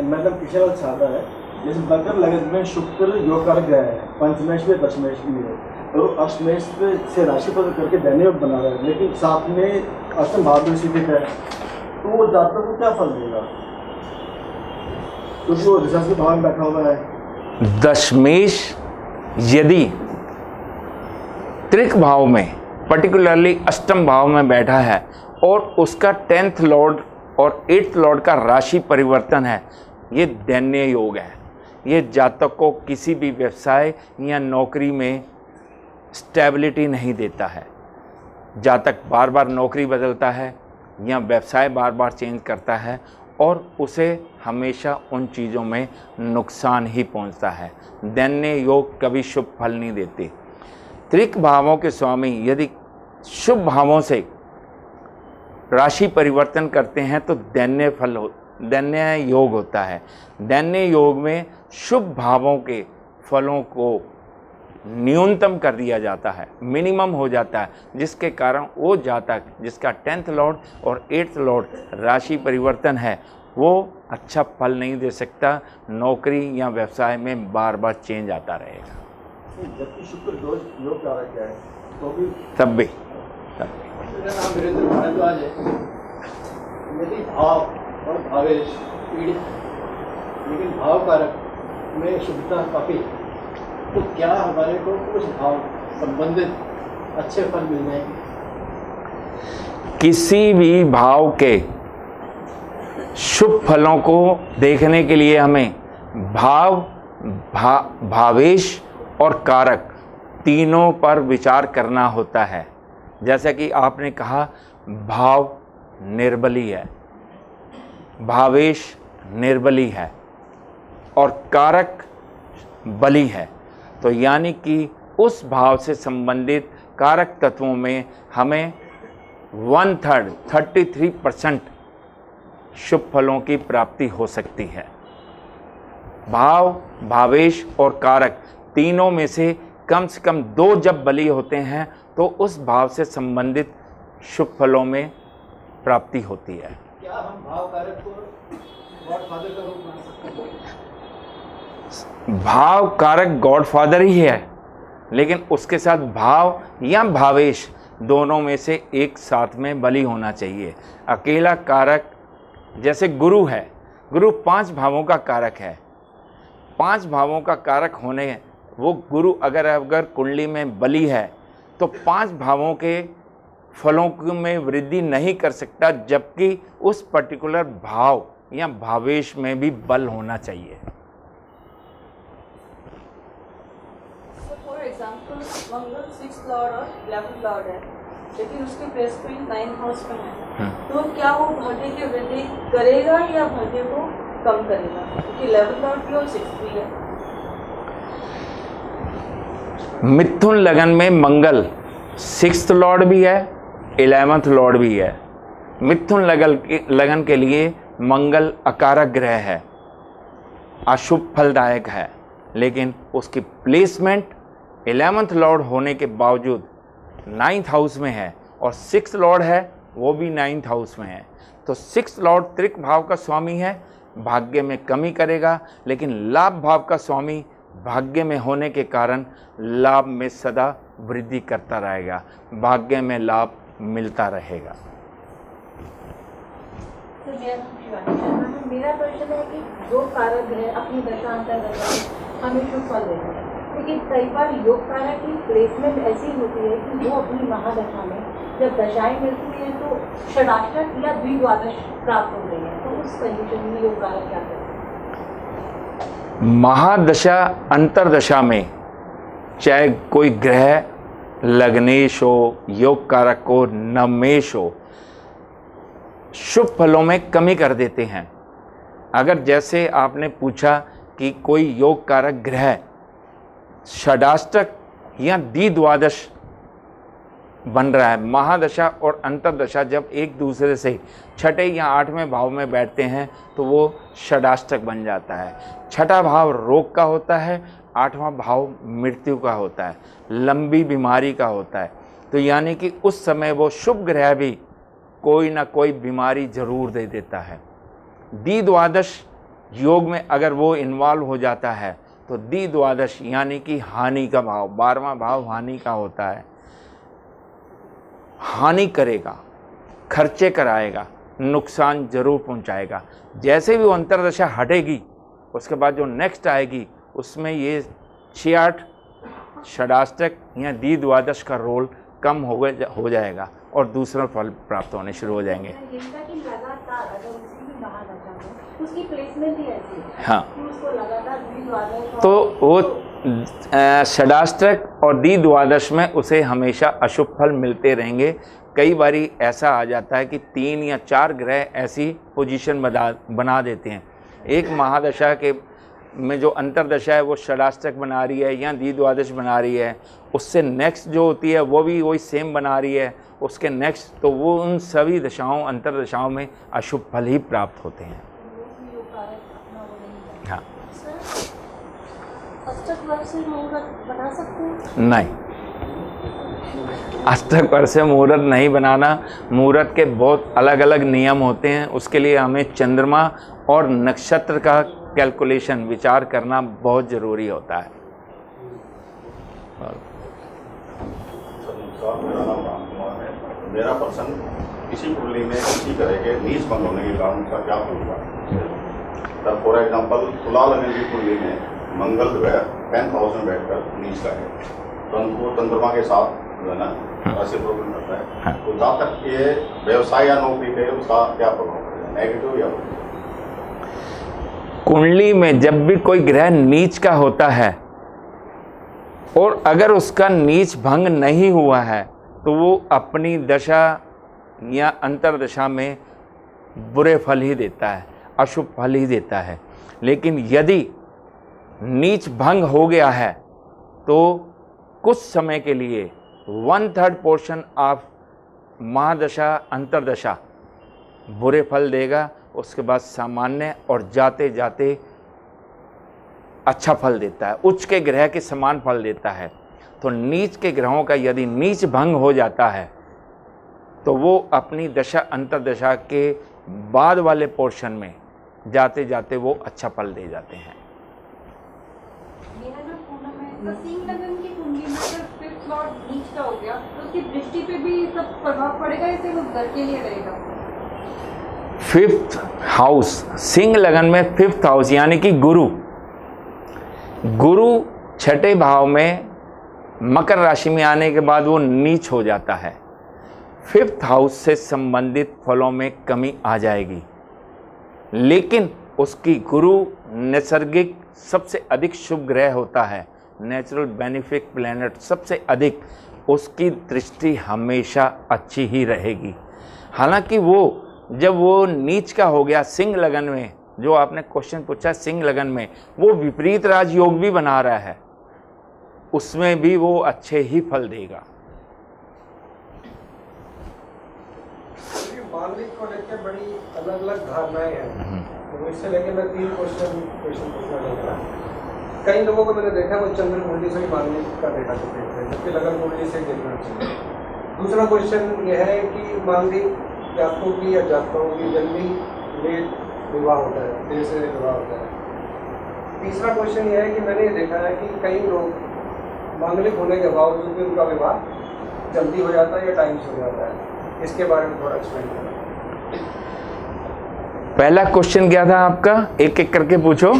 मतलब पिछले वाला छाता है, जैसे मकर लगन में शुक्र योग कारक ग्रह है, पंचमेश पे दशमेश भी है, और अष्टमेश पे से राशि पर करके दैन्य योग बना रहा है, लेकिन साथ में अष्टम भाव भी स्थित है, तो वो जातक को क्या फल देगा? क्योंकि वो रिसर्च के भाव में बैठा हुआ है। दशमेश यदि त्रिक भाव में, पर्टिकुलरली अष्टम भाव में बैठा है और उसका 10th लॉर्ड और 8th लॉर्ड का राशि परिवर्तन है, ये दैन्य योग है। ये जातक को किसी भी व्यवसाय या नौकरी में स्टेबिलिटी नहीं देता है। जातक बार बार नौकरी बदलता है या व्यवसाय बार बार चेंज करता है और उसे हमेशा उन चीज़ों में नुकसान ही पहुंचता है। दैन्य योग कभी शुभ फल नहीं देते। त्रिक भावों के स्वामी यदि शुभ भावों से राशि परिवर्तन करते हैं तो दैन्य योग होता है। दैन्य योग में शुभ भावों के फलों को न्यूनतम कर दिया जाता है, मिनिमम हो जाता है, जिसके कारण वो जातक जिसका 10th लॉर्ड और 8th लॉर्ड राशि परिवर्तन है वो अच्छा फल नहीं दे सकता। नौकरी या व्यवसाय में बार बार चेंज आता रहेगा। जबकि शुक्र योग कारक है तो भी तब भी मेरा नाम वीरेंद्र भारद्वाज है। यदि भाव और भावेश पीड़ित, लेकिन भाव कारक में शुद्धता काफ़ी, तो क्या हमारे को उस भाव संबंधित अच्छे फल मिल जाएंगे? किसी भी भाव के शुभ फलों को देखने के लिए हमें भावेश और कारक तीनों पर विचार करना होता है। जैसा कि आपने कहा भाव निर्बली है, भावेश निर्बली है और कारक बली है, तो यानी कि उस भाव से संबंधित कारक तत्वों में हमें 1/3 33% शुभ फलों की प्राप्ति हो सकती है। भाव, भावेश और कारक तीनों में से कम 2 जब बली होते हैं तो उस भाव से संबंधित शुभ फलों में प्राप्ति होती है। क्या हम भाव कारक को गॉडफादर का रूप मान सकते हैं? भाव कारक गॉडफादर ही है, लेकिन उसके साथ भाव या भावेश दोनों में से एक साथ में बली होना चाहिए। अकेला कारक जैसे गुरु है, गुरु 5 भावों का कारक है। 5 भावों का कारक होने वो गुरु अगर कुंडली में बली है तो 5 भावों के फलों में वृद्धि नहीं कर सकता, जबकि उस पर्टिकुलर भाव या भावेश में भी बल होना चाहिए। For example Mangal 6th Lord और 11th लॉर्ड है, लेकिन उसके प्लेसमेंट 9th हाउस में है, तो क्या वो भाग्य की वृद्धि करेगा या भाग्य को कम करेगा? क्योंकि 11th लॉर्ड भी और 6th भी है। मिथुन लगन में मंगल 6th लॉर्ड भी है, 11th लॉर्ड भी है। मिथुन लगन के लिए मंगल अकारक ग्रह है, अशुभ फलदायक है, लेकिन उसकी प्लेसमेंट 11th लॉर्ड होने के बावजूद 9th हाउस में है और 6th लॉर्ड है वो भी 9th हाउस में है। तो 6th लॉर्ड त्रिक भाव का स्वामी है, भाग्य में कमी करेगा, लेकिन लाभ भाव का स्वामी भाग्य में होने के कारण लाभ में सदा वृद्धि करता रहेगा, भाग्य में लाभ मिलता रहेगा। तो मेरा प्रश्न है कि जो कारक है अपनी दशांतर हमें शुभ फल देते हैं, लेकिन कई बार योग कारक की प्लेसमेंट ऐसी होती है कि वो अपनी महादशा में जब दशाएं मिलती है तो षडाष्टक या द्विद्वादश प्राप्त हो रही है, तो उस कंडीशन में योग कारक क्या करते हैं? महादशा अंतरदशा में चाहे कोई ग्रह लग्नेश हो, योग कारक हो, नवमेश हो, शुभ फलों में कमी कर देते हैं। अगर जैसे आपने पूछा कि कोई योग कारक ग्रह षडाष्टक या द्विद्वादश बन रहा है, महादशा और अंतरदशा जब एक दूसरे से 6ठे या 8वें भाव में बैठते हैं तो वो षडाष्टक बन जाता है। 6ठा भाव रोग का होता है, 8वां भाव मृत्यु का होता है, लंबी बीमारी का होता है। तो यानी कि उस समय वो शुभ ग्रह भी कोई ना कोई बीमारी जरूर दे देता है। द्विद्वादश योग में अगर वो इन्वॉल्व हो जाता है तो द्विद्वादश यानी कि हानि का भाव, 12वां भाव हानि का होता है, हानि करेगा, खर्चे कराएगा, नुकसान जरूर पहुंचाएगा। जैसे भी वो अंतर्दशा हटेगी उसके बाद जो नेक्स्ट आएगी उसमें ये 6-8 षडाष्टक या द्विद्वादश का रोल कम हो जाएगा और दूसरा फल प्राप्त होने शुरू हो जाएंगे। लगातार अगर उसी भी महादशा में उसकी प्लेसमेंट ही ऐसी है, हाँ, कि उसको लगातार द्विद्वादश तो वो षडाष्टक और द्विद्वादश में उसे हमेशा अशुभ फल मिलते रहेंगे। कई बारी ऐसा आ जाता है कि 3 या 4 ग्रह ऐसी पोजीशन बना देते हैं। एक महादशा के में जो अंतरदशा है वो षडाष्टक बना रही है या द्विद्वादश बना रही है, उससे नेक्स्ट जो होती है वो भी वही सेम बना रही है, उसके नेक्स्ट, तो वो उन सभी दशाओं अंतरदशाओं में अशुभ फल ही प्राप्त होते हैं। हाँ, अष्टक वर्ष से मुहूर्त बना सकते हैं? नहीं, अष्टक वर्ष से मुहूर्त नहीं बनाना। मुहूर्त के बहुत अलग अलग नियम होते हैं, उसके लिए हमें चंद्रमा और नक्षत्र का कैलकुलेशन विचार करना बहुत ज़रूरी होता है। मेरा नाम रामकुमार है। मेरा प्रश्न किसी कुंडली में किसी तरह के नीच भंग होने के कारण उसका क्या होगा? तब फॉर एग्जाम्पल तुला लगन की कुंडली में मंगल ग्रह 10th हाउस में बैठकर नीच का है, परंतु वो चंद्रमा के साथ जो है ना ऐसे प्रॉब्लम करता है। तो जहाँ तक ये व्यवसाय या नौकरी पे उसका क्या प्रभाव पड़ेगा, नेगेटिव या कुंडली में जब भी कोई ग्रह नीच का होता है और अगर उसका नीच भंग नहीं हुआ है तो वो अपनी दशा या अंतरदशा में बुरे फल ही देता है, अशुभ फल ही देता है। लेकिन यदि नीच भंग हो गया है तो कुछ समय के लिए 1/3 पोर्शन ऑफ महादशा अंतरदशा बुरे फल देगा, उसके बाद सामान्य और जाते जाते अच्छा फल देता है, उच्च के ग्रह के समान फल देता है। तो नीच के ग्रहों का यदि नीच भंग हो जाता है तो वो अपनी दशा अंतरदशा के बाद वाले पोर्शन में जाते जाते वो अच्छा फल दे जाते हैं। मेरा ना पूनम है, तो सिंह लगन की कुंडली में अगर 5th लॉर्ड नीच का हो गया तो उसकी दृष्टि पे भी सब प्रभाव पड़ेगा या सिर्फ घर के लिए रहेगा? 5th हाउस, सिंह लगन में 5th हाउस यानी कि गुरु 6ठे भाव में मकर राशि में आने के बाद वो नीच हो जाता है। 5th हाउस से संबंधित फलों में कमी आ जाएगी, लेकिन उसकी गुरु नैसर्गिक सबसे अधिक शुभ ग्रह होता है, नेचुरल बेनिफिक प्लैनेट सबसे अधिक, उसकी दृष्टि हमेशा अच्छी ही रहेगी। हालांकि वो जब वो नीच का हो गया सिंह लगन में, जो आपने क्वेश्चन पूछा सिंह लगन में, वो विपरीत राजयोग भी बना रहा है, उसमें भी वो अच्छे ही फल देगा। मांगलिक को लेकर बड़ी अलग अलग धारणाएं हैं, तो इससे लेके मैं 3 क्वेश्चन पूछना चाहूँगा। कई लोगों को मैंने देखा वो चंद्र कुंडली से ही मांगलिक का डेटा को देखते हैं, जबकि लगन कुंडली से देखना चाहिए। दूसरा क्वेश्चन यह है कि मांगलिक जातकों की या जातकों की जल्दी लेट विवाह होता है, देर से विवाह होता है। तीसरा क्वेश्चन यह है कि मैंने देखा है कि कई लोग मांगलिक होने के बावजूद भी उनका विवाह जल्दी हो जाता है या टाइम से हो जाता है, इसके बारे में थोड़ा एक्सप्लेन करें। पहला क्वेश्चन क्या था आपका, एक एक करके पूछो।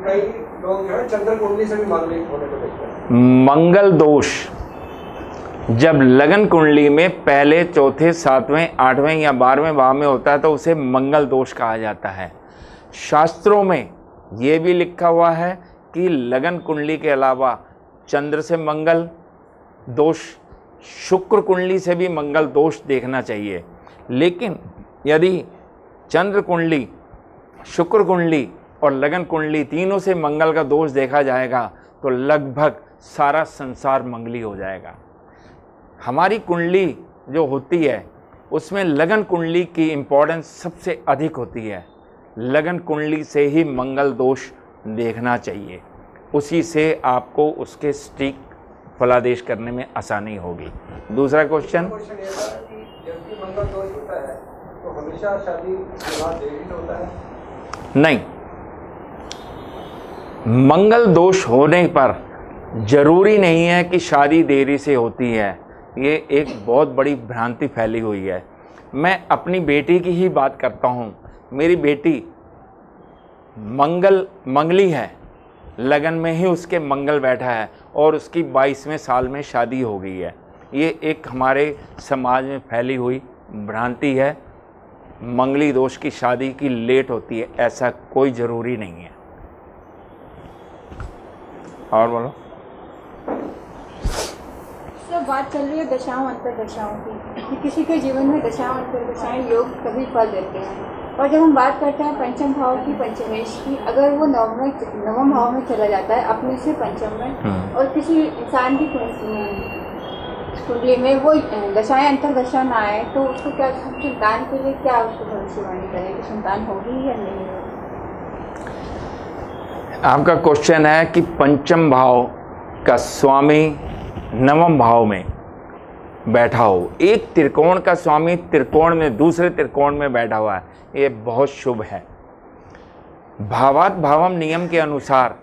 कई लोग जो है चंद्र कुंडली से भी मांगलिक होने को देखते हैं। मंगल दोष जब लगन कुंडली में पहले, चौथे, 7वें, 8वें या 12वें भाव में होता है तो उसे मंगल दोष कहा जाता है। शास्त्रों में ये भी लिखा हुआ है कि लगन कुंडली के अलावा चंद्र से मंगल दोष, शुक्र कुंडली से भी मंगल दोष देखना चाहिए। लेकिन यदि चंद्र कुंडली, शुक्र कुंडली और लगन कुंडली तीनों से मंगल का दोष देखा जाएगा तो लगभग सारा संसार मंगली हो जाएगा। हमारी कुंडली जो होती है उसमें लगन कुंडली की इम्पोर्टेंस सबसे अधिक होती है। लगन कुंडली से ही मंगल दोष देखना चाहिए, उसी से आपको उसके सटीक फलादेश करने में आसानी होगी। दूसरा क्वेश्चन ये था कि जब भी मंगल दोष होता है तो हमेशा शादी विवाह देरी से होता है। नहीं, मंगल दोष होने पर जरूरी नहीं है कि शादी देरी से होती है। ये एक बहुत बड़ी भ्रांति फैली हुई है। मैं अपनी बेटी की ही बात करता हूँ। मेरी बेटी मंगली है, लगन में ही उसके मंगल बैठा है और उसकी 22वें साल में शादी हो गई है। ये एक हमारे समाज में फैली हुई भ्रांति है। मंगली दोष की शादी की लेट होती है, ऐसा कोई ज़रूरी नहीं है। और बोलो। सब बात चल रही है दशाओं अंतर दशाओं की, कि किसी के जीवन में दशाओं अंतर दशाएं योग कभी फल देते हैं। और जब हम बात करते हैं पंचम भाव की, पंचमेश की, अगर वो नवम भाव में चला जाता है अपने से पंचम में, और किसी इंसान की कुंडली में वो दशाएं अंतर दशा ना आए, तो उसको क्या, संतान के लिए क्या उसको भविष्यवाणी करें कि संतान होगी या नहीं होगी? आपका क्वेश्चन है कि पंचम भाव का स्वामी नवम भाव में बैठा हो, एक त्रिकोण का स्वामी त्रिकोण में, दूसरे त्रिकोण में बैठा हुआ है, ये बहुत शुभ है। भावात भावम नियम के अनुसार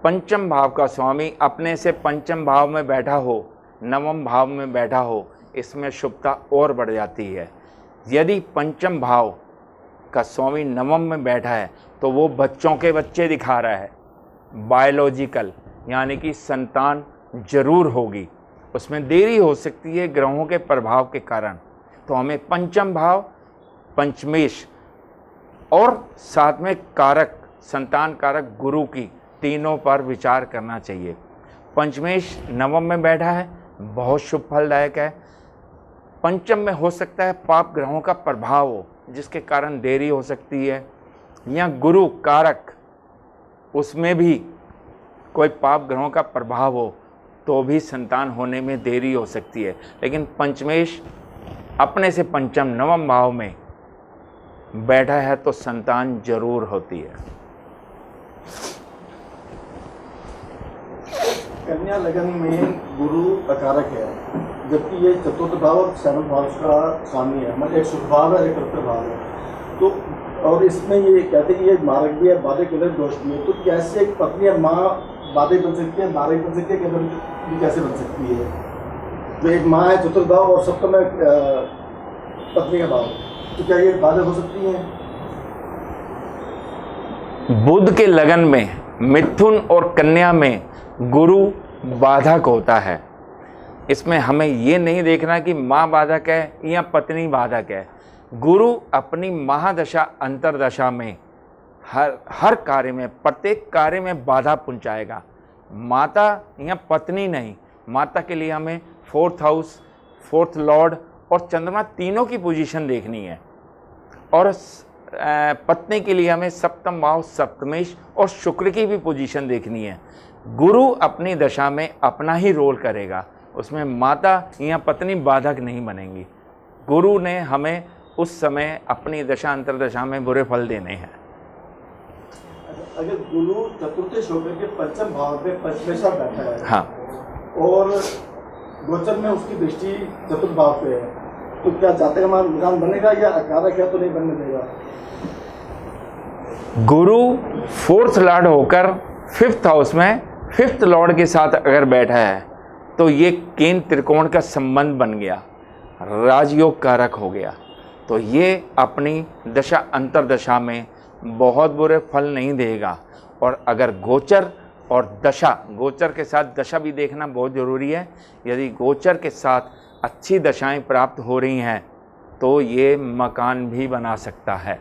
पंचम भाव का स्वामी अपने से पंचम भाव में बैठा हो, नवम भाव में बैठा हो, इसमें शुभता और बढ़ जाती है। यदि पंचम भाव का स्वामी नवम में बैठा है तो वो बच्चों के बच्चे दिखा रहा है, बायोलॉजिकल, यानी कि संतान जरूर होगी। उसमें देरी हो सकती है ग्रहों के प्रभाव के कारण। तो हमें पंचम भाव, पंचमेश और साथ में कारक, संतान कारक गुरु की, तीनों पर विचार करना चाहिए। पंचमेश नवम में बैठा है, बहुत शुभ फलदायक है। पंचम में हो सकता है पाप ग्रहों का प्रभाव हो, जिसके कारण देरी हो सकती है, या गुरु कारक, उसमें भी कोई पाप ग्रहों का प्रभाव हो तो भी संतान होने में देरी हो सकती है। लेकिन पंचमेश अपने से पंचम नवम भाव में बैठा है तो संतान जरूर होती है। कन्या लगन में गुरु अकारक है, जबकि ये चतुर्थ भाव और सेवंथ भाव का स्वामी है, मतलब एक शुभ भाव है, एक कर्तव्य भाव है। तो और इसमें ये कहते हैं कि ये मारक भी है, बाधक भी है, दोष भी है। तो कैसे एक पत्नी या माँ बाधक बन सकती है, मारक बन सकती है, केंद्र भी कैसे बन सकती है? जो एक माँ है चतुर्थ भाव और सप्तम है पत्नी का भाव, तो क्या ये बाधक हो सकती है? बुध के लगन में मिथुन और कन्या में गुरु बाधक होता है। इसमें हमें ये नहीं देखना कि माँ बाधक है या पत्नी बाधक है। गुरु अपनी महादशा अंतरदशा में हर कार्य में, प्रत्येक कार्य में बाधा पहुंचाएगा। माता या पत्नी नहीं, माता के लिए हमें 4th हाउस, 4th लॉर्ड और चंद्रमा तीनों की पोजीशन देखनी है, और पत्नी के लिए हमें सप्तम भाव, सप्तमेश और शुक्र की भी पोजीशन देखनी है। गुरु अपनी दशा में अपना ही रोल करेगा, उसमें माता या पत्नी बाधक नहीं बनेंगी। गुरु ने हमें उस समय अपनी दशा अंतरदशा में बुरे फल देने हैं। अगर गुरु चतुर्थ होकर के पंचम भाव पे पंचमेशा बैठा है, हाँ, और गोचर में उसकी दृष्टि चतुर्थ भाव पे है, तो क्या जातक मकान बनेगा या अकारक है तो नहीं बनने देगा? गुरु 4th लॉर्ड होकर 5th हाउस में 5th लॉर्ड के साथ अगर बैठा है तो ये केंद्र त्रिकोण का संबंध बन गया, राजयोग कारक हो गया। तो ये अपनी दशा अंतरदशा में बहुत बुरे फल नहीं देगा। और अगर गोचर और दशा, गोचर के साथ दशा भी देखना बहुत ज़रूरी है। यदि गोचर के साथ अच्छी दशाएं प्राप्त हो रही हैं तो ये मकान भी बना सकता है।